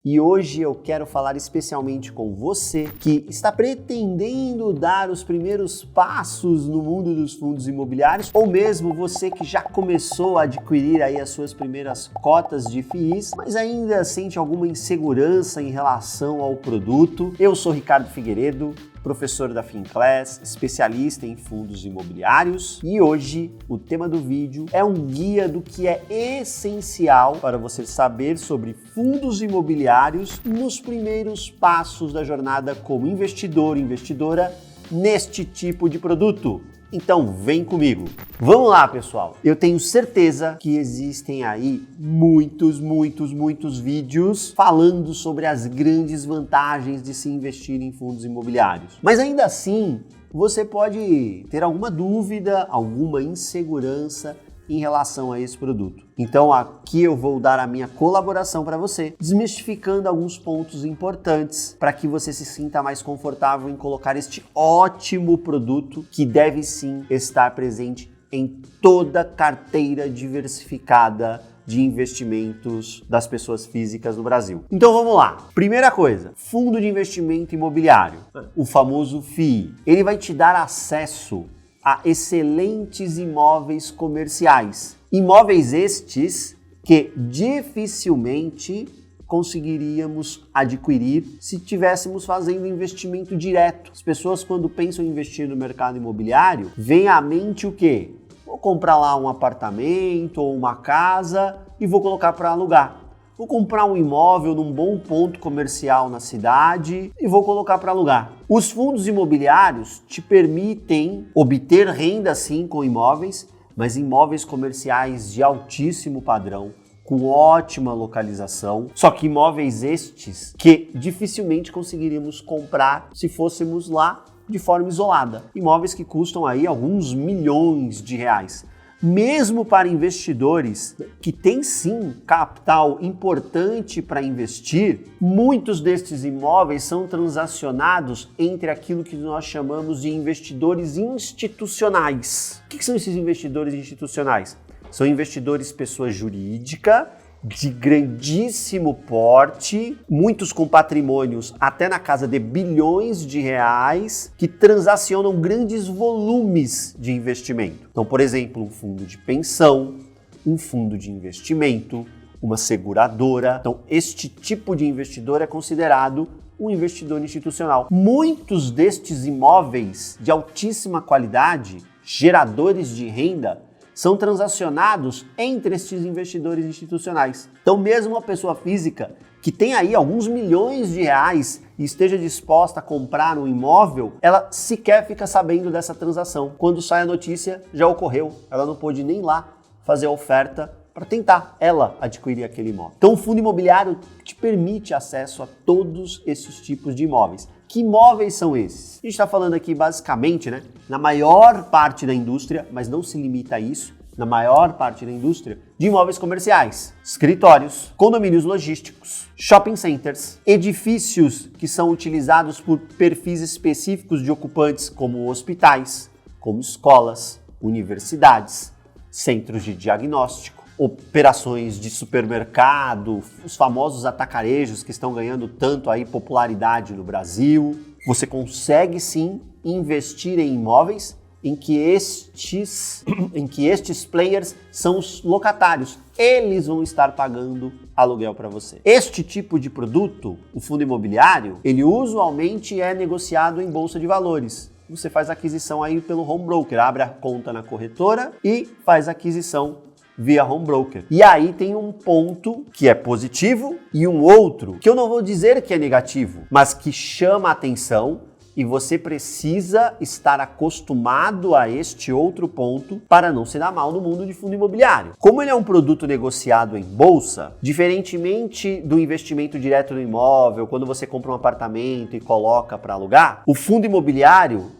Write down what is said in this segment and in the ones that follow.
E hoje eu quero falar especialmente com você que está pretendendo dar os primeiros passos no mundo dos fundos imobiliários, ou mesmo você que já começou a adquirir aí as suas primeiras cotas de FIIs, mas ainda sente alguma insegurança em relação ao produto. Eu sou Ricardo Figueiredo, professor da Finclass, especialista em fundos imobiliários, e hoje o tema do vídeo é um guia do que é essencial para você saber sobre fundos imobiliários nos primeiros passos da jornada como investidor e investidora neste tipo de produto. Então vem comigo. Vamos lá, pessoal. Eu tenho certeza que existem aí muitos vídeos falando sobre as grandes vantagens de se investir em fundos imobiliários. Mas ainda assim, você pode ter alguma dúvida, alguma insegurança em relação a esse produto. Então aqui eu vou dar a minha colaboração para você, desmistificando alguns pontos importantes para que você se sinta mais confortável em colocar este ótimo produto que deve sim estar presente em toda carteira diversificada de investimentos das pessoas físicas no Brasil. Então vamos lá. Primeira coisa, fundo de investimento imobiliário, o famoso FII. Ele vai te dar acesso a excelentes imóveis comerciais. Imóveis estes que dificilmente conseguiríamos adquirir se estivéssemos fazendo investimento direto. As pessoas, quando pensam em investir no mercado imobiliário, vem à mente o quê? Vou comprar lá um apartamento ou uma casa e vou colocar para alugar. Vou comprar um imóvel num bom ponto comercial na cidade e vou colocar para alugar. Os fundos imobiliários te permitem obter renda sim com imóveis, mas imóveis comerciais de altíssimo padrão, com ótima localização, só que imóveis estes que dificilmente conseguiríamos comprar se fôssemos lá de forma isolada. Imóveis que custam aí alguns milhões de reais. Mesmo para investidores que têm sim capital importante para investir, muitos destes imóveis são transacionados entre aquilo que nós chamamos de investidores institucionais. O que são esses investidores institucionais? São investidores pessoa jurídica, de grandíssimo porte, muitos com patrimônios até na casa de bilhões de reais, que transacionam grandes volumes de investimento. Então, por exemplo, um fundo de pensão, um fundo de investimento, uma seguradora. Então, este tipo de investidor é considerado um investidor institucional. Muitos destes imóveis de altíssima qualidade, geradores de renda, são transacionados entre estes investidores institucionais. Então, mesmo uma pessoa física que tem aí alguns milhões de reais e esteja disposta a comprar um imóvel, ela sequer fica sabendo dessa transação. Quando sai a notícia, já ocorreu. Ela não pôde nem lá fazer a oferta para tentar ela adquirir aquele imóvel. Então, o fundo imobiliário te permite acesso a todos esses tipos de imóveis. Que imóveis são esses? A gente está falando aqui basicamente, na maior parte da indústria, mas não se limita a isso, na maior parte da indústria, de imóveis comerciais, escritórios, condomínios logísticos, shopping centers, edifícios que são utilizados por perfis específicos de ocupantes como hospitais, como escolas, universidades, centros de diagnóstico, operações de supermercado, os famosos atacarejos que estão ganhando tanto aí popularidade no Brasil. Você consegue sim investir em imóveis em que estes players são os locatários. Eles vão estar pagando aluguel para você. Este tipo de produto, o fundo imobiliário, ele usualmente é negociado em bolsa de valores. Você faz aquisição aí pelo home broker, abre a conta na corretora e faz a aquisição via home broker. E aí tem um ponto que é positivo e um outro que eu não vou dizer que é negativo, mas que chama a atenção e você precisa estar acostumado a este outro ponto para não se dar mal no mundo de fundo imobiliário. Como ele é um produto negociado em bolsa, diferentemente do investimento direto no imóvel, quando você compra um apartamento e coloca para alugar, o fundo imobiliário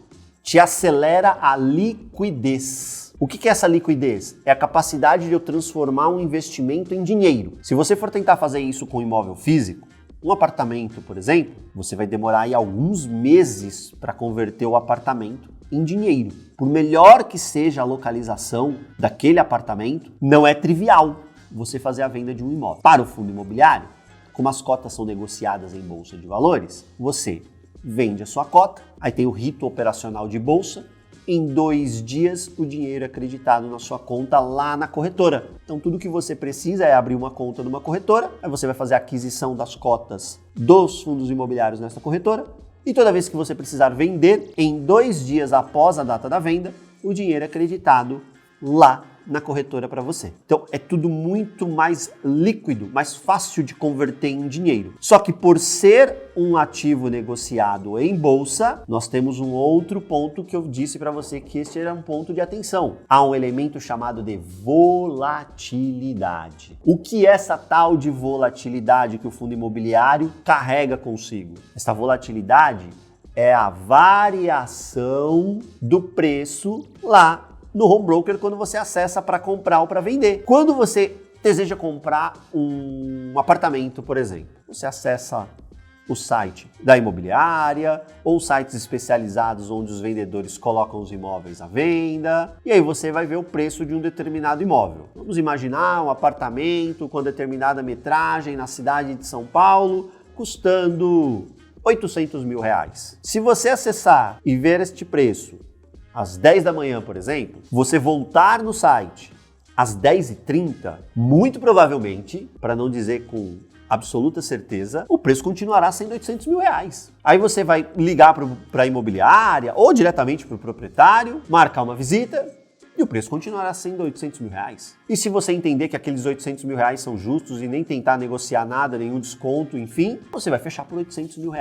te acelera a liquidez. O que é essa liquidez? É a capacidade de eu transformar um investimento em dinheiro. Se você for tentar fazer isso com um imóvel físico, um apartamento, por exemplo, você vai demorar aí alguns meses para converter o apartamento em dinheiro. Por melhor que seja a localização daquele apartamento, não é trivial você fazer a venda de um imóvel. Para o fundo imobiliário, como as cotas são negociadas em bolsa de valores, você vende a sua cota, aí tem o rito operacional de bolsa, em 2 dias o dinheiro é acreditado na sua conta lá na corretora. Então tudo que você precisa é abrir uma conta numa corretora, aí você vai fazer a aquisição das cotas dos fundos imobiliários nessa corretora, e toda vez que você precisar vender, em 2 dias após a data da venda, o dinheiro é acreditado lá na corretora para você. Então é tudo muito mais líquido, mais fácil de converter em dinheiro. Só que por ser um ativo negociado em bolsa, nós temos um outro ponto que eu disse para você que este era um ponto de atenção. Há um elemento chamado de volatilidade. O que é essa tal de volatilidade que o fundo imobiliário carrega consigo? Essa volatilidade é a variação do preço lá no home broker quando você acessa para comprar ou para vender. Quando você deseja comprar um apartamento, por exemplo, você acessa o site da imobiliária ou sites especializados onde os vendedores colocam os imóveis à venda e aí você vai ver o preço de um determinado imóvel. Vamos imaginar um apartamento com determinada metragem na cidade de São Paulo custando R$800 mil. Se você acessar e ver este preço às 10 da manhã, por exemplo, você voltar no site às 10h30, muito provavelmente, para não dizer com absoluta certeza, o preço continuará sendo R$800 mil. Aí você vai ligar para a imobiliária ou diretamente para o proprietário, marcar uma visita e o preço continuará sendo R$800 mil. E se você entender que aqueles R$800 mil são justos e nem tentar negociar nada, nenhum desconto, enfim, você vai fechar por R$800 mil.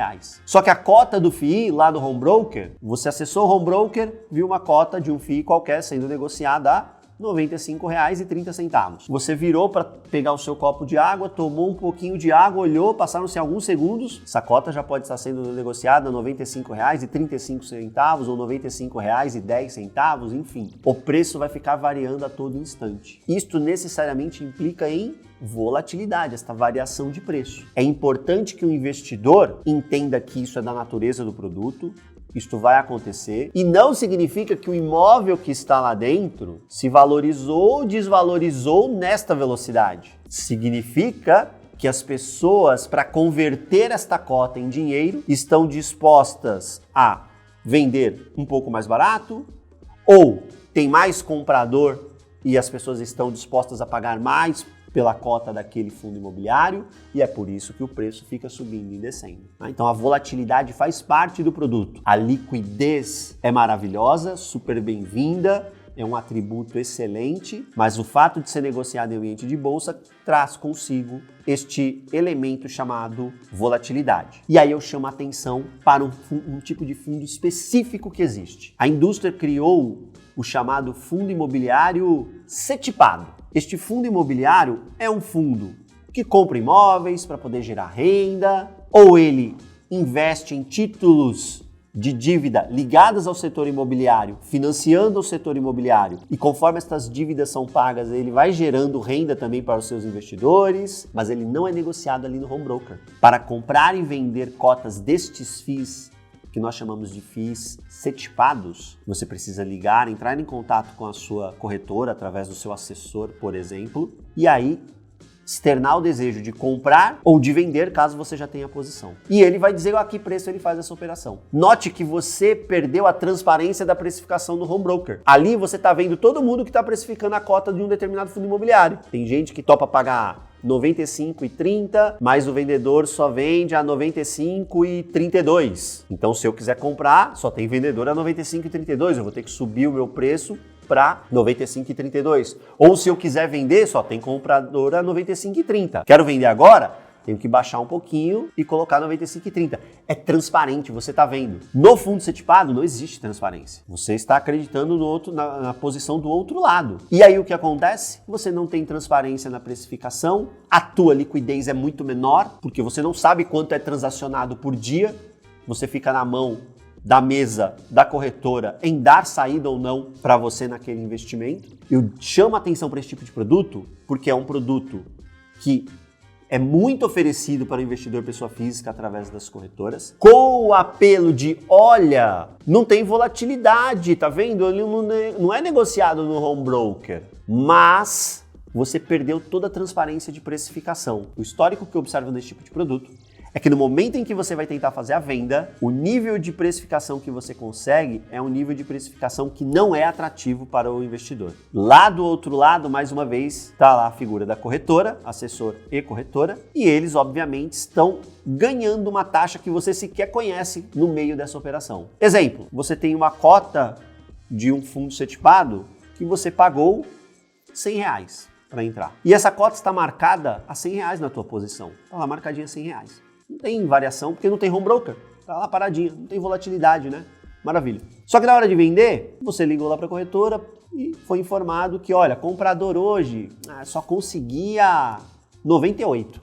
Só que a cota do FII lá do home broker, você acessou o home broker, viu uma cota de um FII qualquer sendo negociada a R$ 95,30. Você virou para pegar o seu copo de água, tomou um pouquinho de água, olhou, passaram-se alguns segundos, essa cota já pode estar sendo negociada a R$ 95,35 ou R$ 95,10, enfim. O preço vai ficar variando a todo instante. Isto necessariamente implica em volatilidade, esta variação de preço. É importante que o investidor entenda que isso é da natureza do produto, isto vai acontecer e não significa que o imóvel que está lá dentro se valorizou ou desvalorizou nesta velocidade. Significa que as pessoas, para converter esta cota em dinheiro, estão dispostas a vender um pouco mais barato ou tem mais comprador e as pessoas estão dispostas a pagar mais pela cota daquele fundo imobiliário e é por isso que o preço fica subindo e descendo. Então a volatilidade faz parte do produto. A liquidez é maravilhosa, super bem-vinda, é um atributo excelente, mas o fato de ser negociado em ambiente de bolsa traz consigo este elemento chamado volatilidade. E aí eu chamo a atenção para um tipo de fundo específico que existe. A indústria criou o chamado fundo imobiliário setipado. Este fundo imobiliário é um fundo que compra imóveis para poder gerar renda, ou ele investe em títulos de dívida ligadas ao setor imobiliário, financiando o setor imobiliário, e conforme estas dívidas são pagas, ele vai gerando renda também para os seus investidores, mas ele não é negociado ali no home broker. Para comprar e vender cotas destes FIIs, que nós chamamos de FIIs setipados, você precisa ligar, entrar em contato com a sua corretora através do seu assessor, por exemplo, e aí externar o desejo de comprar ou de vender caso você já tenha posição. E ele vai dizer a que preço ele faz essa operação. Note que você perdeu a transparência da precificação do home broker. Ali você está vendo todo mundo que está precificando a cota de um determinado fundo imobiliário. Tem gente que topa pagar 95,30, mas o vendedor só vende a 95,32. Então, se eu quiser comprar, só tem vendedor a 95,32. Eu vou ter que subir o meu preço para 95,32. Ou se eu quiser vender, só tem comprador a 95,30. Quero vender agora? Tenho que baixar um pouquinho e colocar 95,30. É transparente, você está vendo. No fundo setipado não existe transparência. Você está acreditando na posição do outro lado. E aí o que acontece? Você não tem transparência na precificação, a tua liquidez é muito menor, porque você não sabe quanto é transacionado por dia, você fica na mão da mesa da corretora em dar saída ou não para você naquele investimento. Eu chamo a atenção para esse tipo de produto porque é um produto que é muito oferecido para o investidor pessoa física através das corretoras, com o apelo de, olha, não tem volatilidade, tá vendo? Ele não é negociado no home broker, mas você perdeu toda a transparência de precificação. O histórico que eu observo nesse tipo de produto é que no momento em que você vai tentar fazer a venda, o nível de precificação que você consegue é um nível de precificação que não é atrativo para o investidor. Lá do outro lado, mais uma vez, está lá a figura da corretora, assessor e corretora, e eles, obviamente, estão ganhando uma taxa que você sequer conhece no meio dessa operação. Exemplo, você tem uma cota de um fundo setipado que você pagou R$100 para entrar. E essa cota está marcada a R$100 na tua posição. Está lá marcadinha R$100. Não tem variação, porque não tem home broker. Tá lá paradinha, não tem volatilidade, né? Maravilha. Só que na hora de vender, você ligou lá para a corretora e foi informado que, olha, comprador hoje só conseguia 98.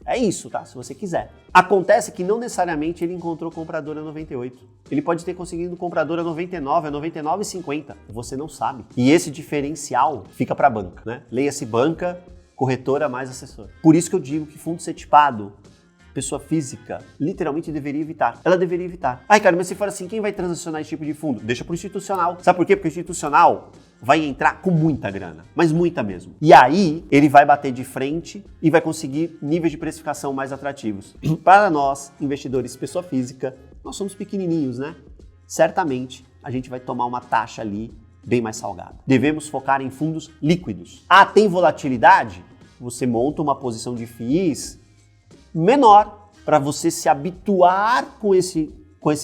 É isso, tá? Se você quiser. Acontece que não necessariamente ele encontrou comprador a 98. Ele pode ter conseguido comprador a 99, a 99,50. Você não sabe. E esse diferencial fica para a banca, né? Leia-se banca, corretora mais assessor. Por isso que eu digo que fundo setipado, pessoa física, literalmente deveria evitar. Ela deveria evitar. Ai, cara, mas se for assim, quem vai transacionar esse tipo de fundo? Deixa pro institucional. Sabe por quê? Porque o institucional vai entrar com muita grana, mas muita mesmo. E aí, ele vai bater de frente e vai conseguir níveis de precificação mais atrativos. Para nós, investidores pessoa física, nós somos pequenininhos, né? Certamente, a gente vai tomar uma taxa ali bem mais salgada. Devemos focar em fundos líquidos. Ah, tem volatilidade? Você monta uma posição de FIIs menor para você se habituar com esse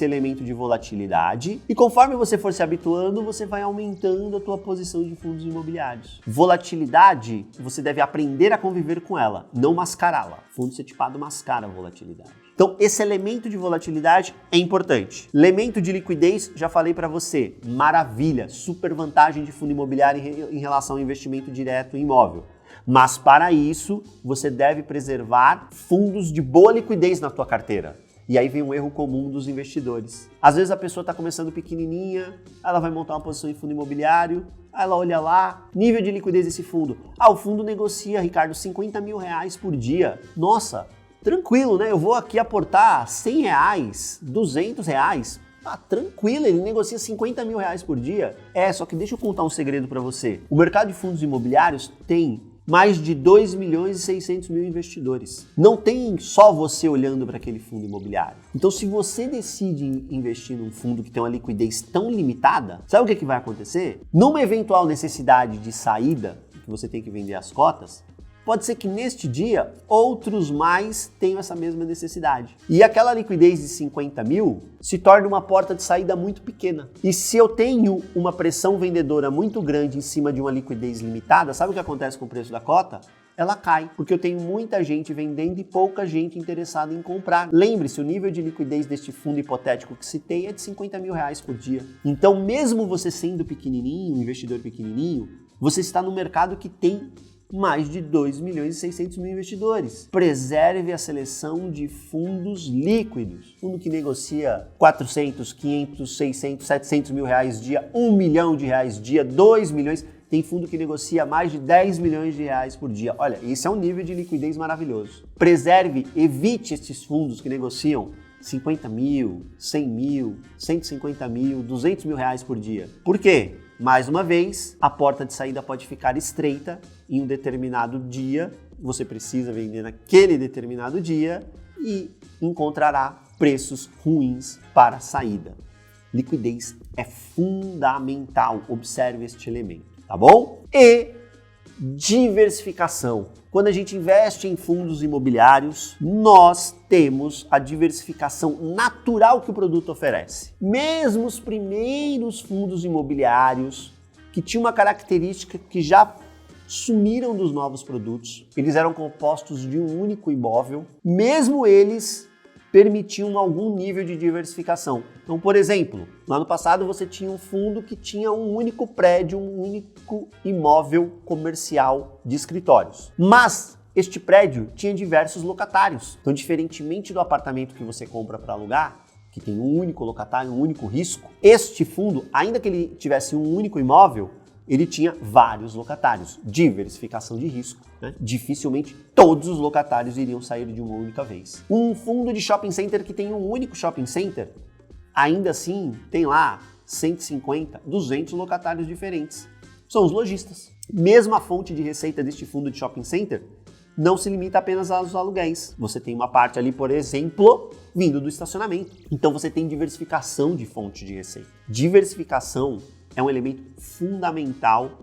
elemento de volatilidade e conforme você for se habituando, você vai aumentando a tua posição de fundos imobiliários. Volatilidade, você deve aprender a conviver com ela, não mascará-la. Fundo setipado mascara a volatilidade. Então, esse elemento de volatilidade é importante. Elemento de liquidez, já falei para você, maravilha, super vantagem de fundo imobiliário em relação ao investimento direto em imóvel. Mas para isso, você deve preservar fundos de boa liquidez na tua carteira. E aí vem um erro comum dos investidores. Às vezes a pessoa está começando pequenininha, ela vai montar uma posição em fundo imobiliário, ela olha lá, nível de liquidez desse fundo. O fundo negocia, Ricardo, R$50 mil por dia. Nossa, tranquilo, né? Eu vou aqui aportar R$100, R$200. Tranquilo, ele negocia R$50 mil por dia. Só que deixa eu contar um segredo para você. O mercado de fundos imobiliários tem mais de 2.600.000 investidores. Não tem só você olhando para aquele fundo imobiliário. Então, se você decide investir num fundo que tem uma liquidez tão limitada, sabe o que vai acontecer? Numa eventual necessidade de saída, que você tem que vender as cotas, pode ser que neste dia outros mais tenham essa mesma necessidade. E aquela liquidez de 50 mil se torna uma porta de saída muito pequena. E se eu tenho uma pressão vendedora muito grande em cima de uma liquidez limitada, sabe o que acontece com o preço da cota? Ela cai, porque eu tenho muita gente vendendo e pouca gente interessada em comprar. Lembre-se, o nível de liquidez deste fundo hipotético que citei é de 50 mil por dia. Então, mesmo você sendo pequenininho, um investidor pequenininho, você está no mercado que tem mais de 2.600.000 investidores. Preserve a seleção de fundos líquidos. Fundo que negocia 400, 500, 600, 700 mil reais dia, 1 milhão de reais dia, 2 milhões. Tem fundo que negocia mais de 10 milhões de reais por dia. Olha, esse é um nível de liquidez maravilhoso. Preserve, evite esses fundos que negociam 50 mil, 100 mil, 150 mil, 200 mil reais por dia. Por quê? Mais uma vez, a porta de saída pode ficar estreita em um determinado dia, você precisa vender naquele determinado dia e encontrará preços ruins para a saída. Liquidez é fundamental, observe este elemento, tá bom? E diversificação. Quando a gente investe em fundos imobiliários, nós temos a diversificação natural que o produto oferece. Mesmo os primeiros fundos imobiliários, que tinham uma característica que já sumiram dos novos produtos, eles eram compostos de um único imóvel, mesmo eles permitiam algum nível de diversificação. Então, por exemplo, lá no passado você tinha um fundo que tinha um único prédio, um único imóvel comercial de escritórios. Mas este prédio tinha diversos locatários. Então, diferentemente do apartamento que você compra para alugar, que tem um único locatário, um único risco, este fundo, ainda que ele tivesse um único imóvel, ele tinha vários locatários, diversificação de risco, né? Dificilmente todos os locatários iriam sair de uma única vez. Um fundo de shopping center que tem um único shopping center, ainda assim tem lá 150, 200 locatários diferentes. São os lojistas. Mesma fonte de receita deste fundo de shopping center não se limita apenas aos aluguéis. Você tem uma parte ali, por exemplo, vindo do estacionamento. Então você tem diversificação de fonte de receita. Diversificação é um elemento fundamental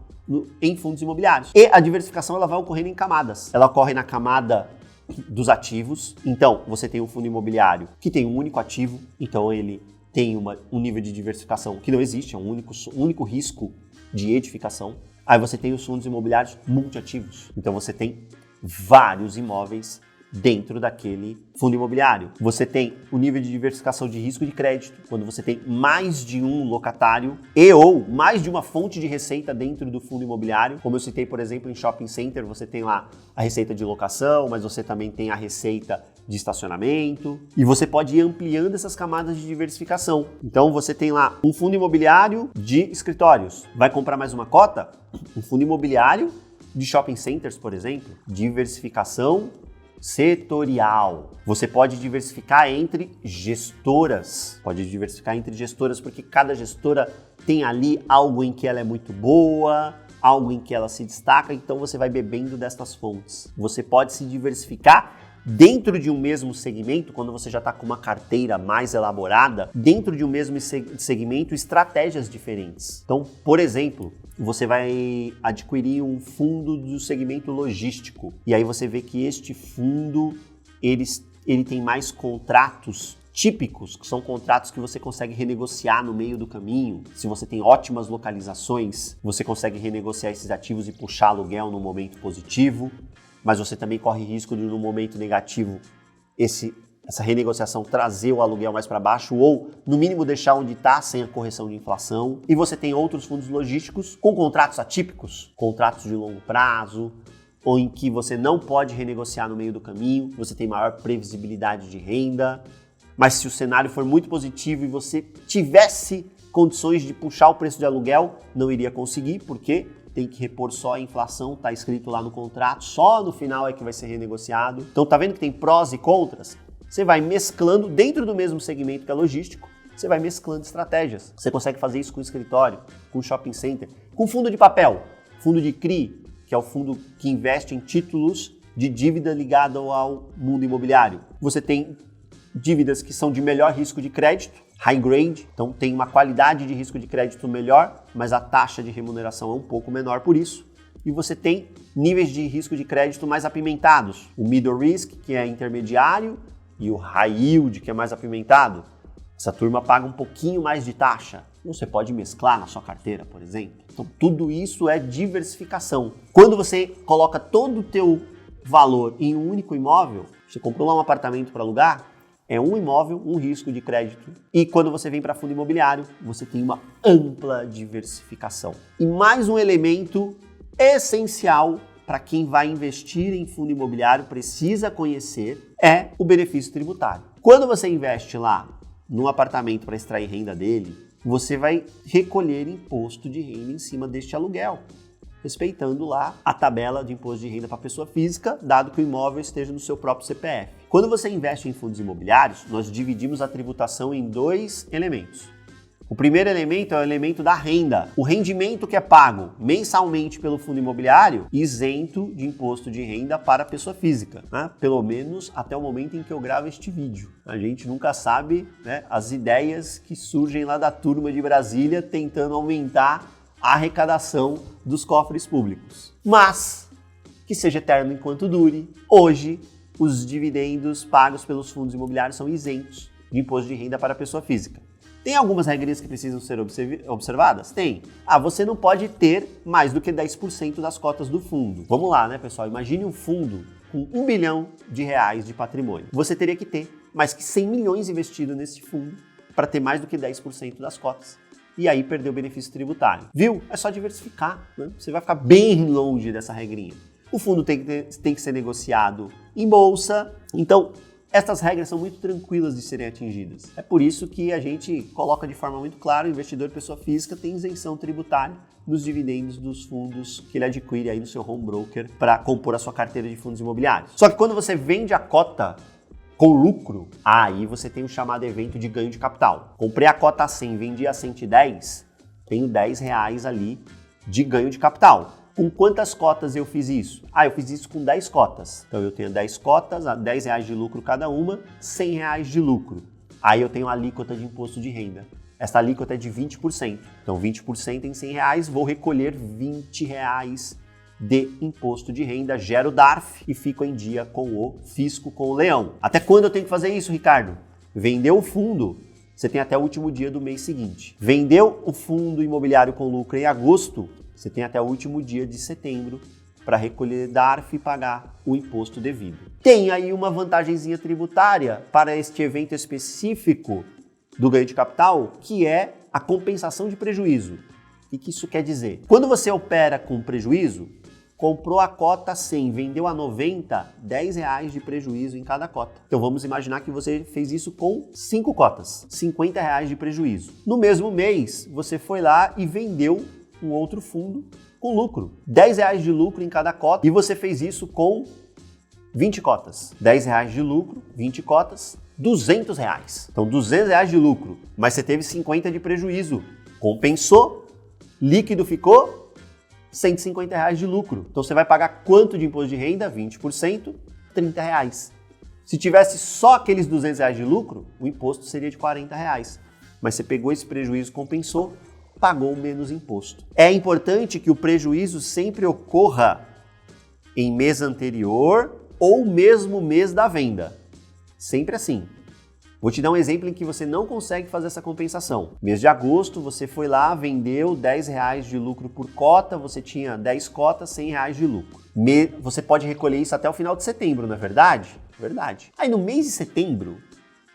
em fundos imobiliários. E a diversificação ela vai ocorrendo em camadas. Ela ocorre na camada dos ativos. Então você tem um fundo imobiliário que tem um único ativo, então ele tem um nível de diversificação que não existe, é um único risco de edificação. Aí você tem os fundos imobiliários multiativos. Então você tem vários imóveis dentro daquele fundo imobiliário. Você tem o nível de diversificação de risco de crédito, quando você tem mais de um locatário ou mais de uma fonte de receita dentro do fundo imobiliário. Como eu citei, por exemplo, em shopping center, você tem lá a receita de locação, mas você também tem a receita de estacionamento, e você pode ir ampliando essas camadas de diversificação. Então você tem lá um fundo imobiliário de escritórios. Vai comprar mais uma cota? Um fundo imobiliário de shopping centers, por exemplo. Diversificação setorial. Você pode diversificar entre gestoras. Porque cada gestora tem ali algo em que ela é muito boa, algo em que ela se destaca, então você vai bebendo destas fontes. Você pode se diversificar dentro de um mesmo segmento, quando você já está com uma carteira mais elaborada, dentro de um mesmo segmento, estratégias diferentes. Então, por exemplo, você vai adquirir um fundo do segmento logístico, e aí você vê que este fundo, ele tem mais contratos típicos, que são contratos que você consegue renegociar no meio do caminho. Se você tem ótimas localizações, você consegue renegociar esses ativos e puxar aluguel no momento positivo, mas você também corre risco de, no momento negativo, essa renegociação trazer o aluguel mais para baixo ou, no mínimo, deixar onde está sem a correção de inflação. E você tem outros fundos logísticos com contratos atípicos, contratos de longo prazo, ou em que você não pode renegociar no meio do caminho, você tem maior previsibilidade de renda, mas se o cenário for muito positivo e você tivesse condições de puxar o preço de aluguel, não iria conseguir, porque tem que repor só a inflação, está escrito lá no contrato, só no final é que vai ser renegociado. Então tá vendo que tem prós e contras? Você vai mesclando dentro do mesmo segmento que é logístico, você vai mesclando estratégias. Você consegue fazer isso com escritório, com shopping center, com fundo de papel, fundo de CRI, que é o fundo que investe em títulos de dívida ligado ao mundo imobiliário. Você tem dívidas que são de melhor risco de crédito, high grade, então tem uma qualidade de risco de crédito melhor, mas a taxa de remuneração é um pouco menor por isso. E você tem níveis de risco de crédito mais apimentados, o middle risk, que é intermediário, e o high yield, que é mais apimentado. Essa turma paga um pouquinho mais de taxa. Você pode mesclar na sua carteira, por exemplo. Então tudo isso é diversificação. Quando você coloca todo o teu valor em um único imóvel, você comprou lá um apartamento para alugar, é um imóvel, um risco de crédito. E quando você vem para fundo imobiliário, você tem uma ampla diversificação. E mais um elemento essencial para quem vai investir em fundo imobiliário precisa conhecer é o benefício tributário. Quando você investe lá num apartamento para extrair renda dele, você vai recolher imposto de renda em cima deste aluguel, respeitando lá a tabela de imposto de renda para pessoa física, dado que o imóvel esteja no seu próprio CPF. Quando você investe em fundos imobiliários, nós dividimos a tributação em dois elementos. O primeiro elemento é o elemento da renda. O rendimento que é pago mensalmente pelo fundo imobiliário, isento de imposto de renda para a pessoa física, né? Pelo menos até o momento em que eu gravo este vídeo. A gente nunca sabe, né, as ideias que surgem lá da turma de Brasília tentando aumentar a arrecadação dos cofres públicos. Mas, que seja eterno enquanto dure, hoje os dividendos pagos pelos fundos imobiliários são isentos de imposto de renda para a pessoa física. Tem algumas regrinhas que precisam ser observadas? Tem. Você não pode ter mais do que 10% das cotas do fundo. Vamos lá, né, pessoal? Imagine um fundo com R$1 bilhão de patrimônio. Você teria que ter mais que 100 milhões investido nesse fundo para ter mais do que 10% das cotas. E aí perder o benefício tributário. Viu? É só diversificar, né? Você vai ficar bem longe dessa regrinha. O fundo tem que ser negociado em bolsa. Então, estas regras são muito tranquilas de serem atingidas. É por isso que a gente coloca de forma muito clara: o investidor pessoa física tem isenção tributária nos dividendos dos fundos que ele adquire aí no seu home broker para compor a sua carteira de fundos imobiliários. Só que quando você vende a cota com lucro, aí você tem o chamado evento de ganho de capital. Comprei a cota a 100, vendi a 110, tenho R$10 ali de ganho de capital. Com quantas cotas eu fiz isso? Eu fiz isso com 10 cotas. Então eu tenho 10 cotas, R$10 de lucro cada uma, R$100 de lucro. Aí eu tenho a alíquota de imposto de renda. Essa alíquota é de 20%. Então 20% em R$100, vou recolher R$20 de imposto de renda, gero DARF e fico em dia com o fisco, com o leão. Até quando eu tenho que fazer isso, Ricardo? Vendeu o fundo, você tem até o último dia do mês seguinte. Vendeu o fundo imobiliário com lucro em agosto, você tem até o último dia de setembro para recolher DARF e pagar o imposto devido. Tem aí uma vantagenzinha tributária para este evento específico do ganho de capital, que é a compensação de prejuízo. O que isso quer dizer? Quando você opera com prejuízo, comprou a cota 100, vendeu a 90, R$10 de prejuízo em cada cota. Então vamos imaginar que você fez isso com 5 cotas, R$50 de prejuízo. No mesmo mês, você foi lá e vendeu um outro fundo com lucro. R$10 de lucro em cada cota e você fez isso com 20 cotas. R$10 de lucro, 20 cotas, R$200. Então R$200 de lucro, mas você teve 50 de prejuízo. Compensou, líquido ficou R$150 de lucro. Então você vai pagar quanto de imposto de renda? 20%, R$30. Se tivesse só aqueles R$200 de lucro, o imposto seria de R$40. Mas você pegou esse prejuízo, compensou, pagou menos imposto. É importante que o prejuízo sempre ocorra em mês anterior ou mesmo mês da venda. Sempre assim. Vou te dar um exemplo em que você não consegue fazer essa compensação. Mês de agosto, você foi lá, vendeu R$10 de lucro por cota, você tinha 10 cotas, R$100 de lucro. Você pode recolher isso até o final de setembro, não é verdade? Verdade. Aí no mês de setembro,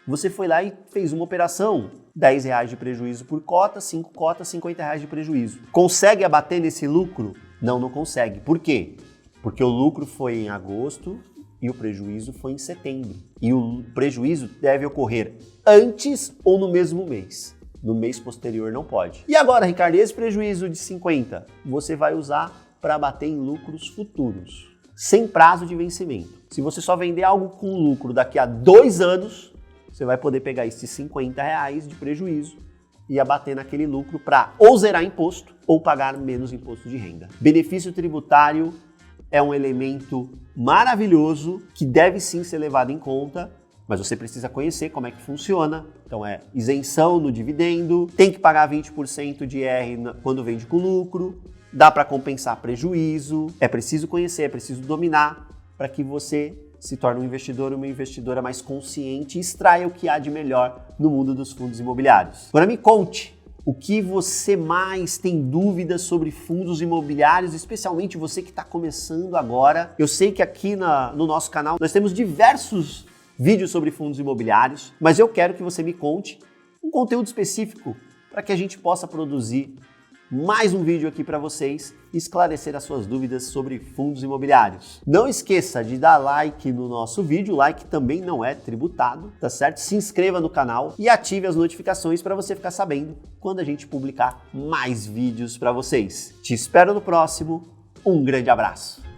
você foi lá e fez uma operação, R$10 de prejuízo por cota, 5 cotas, R$50 de prejuízo. Consegue abater nesse lucro? Não, não consegue. Por quê? Porque o lucro foi em agosto e o prejuízo foi em setembro. E o prejuízo deve ocorrer antes ou no mesmo mês. No mês posterior não pode. E agora, Ricardo, esse prejuízo de 50 você vai usar para abater em lucros futuros, sem prazo de vencimento. Se você só vender algo com lucro daqui a 2 anos, você vai poder pegar esses R$50 de prejuízo e abater naquele lucro para ou zerar imposto ou pagar menos imposto de renda. Benefício tributário é um elemento maravilhoso que deve sim ser levado em conta, mas você precisa conhecer como é que funciona. Então é isenção no dividendo, tem que pagar 20% de IR quando vende com lucro, dá para compensar prejuízo, é preciso conhecer, é preciso dominar para que você se torne um investidor ou uma investidora mais consciente e extraia o que há de melhor no mundo dos fundos imobiliários. Agora me conte o que você mais tem dúvidas sobre fundos imobiliários, especialmente você que está começando agora. Eu sei que aqui no nosso canal nós temos diversos vídeos sobre fundos imobiliários, mas eu quero que você me conte um conteúdo específico para que a gente possa produzir mais um vídeo aqui para vocês e esclarecer as suas dúvidas sobre fundos imobiliários. Não esqueça de dar like no nosso vídeo, o like também não é tributado, tá certo? Se inscreva no canal e ative as notificações para você ficar sabendo quando a gente publicar mais vídeos para vocês. Te espero no próximo, um grande abraço!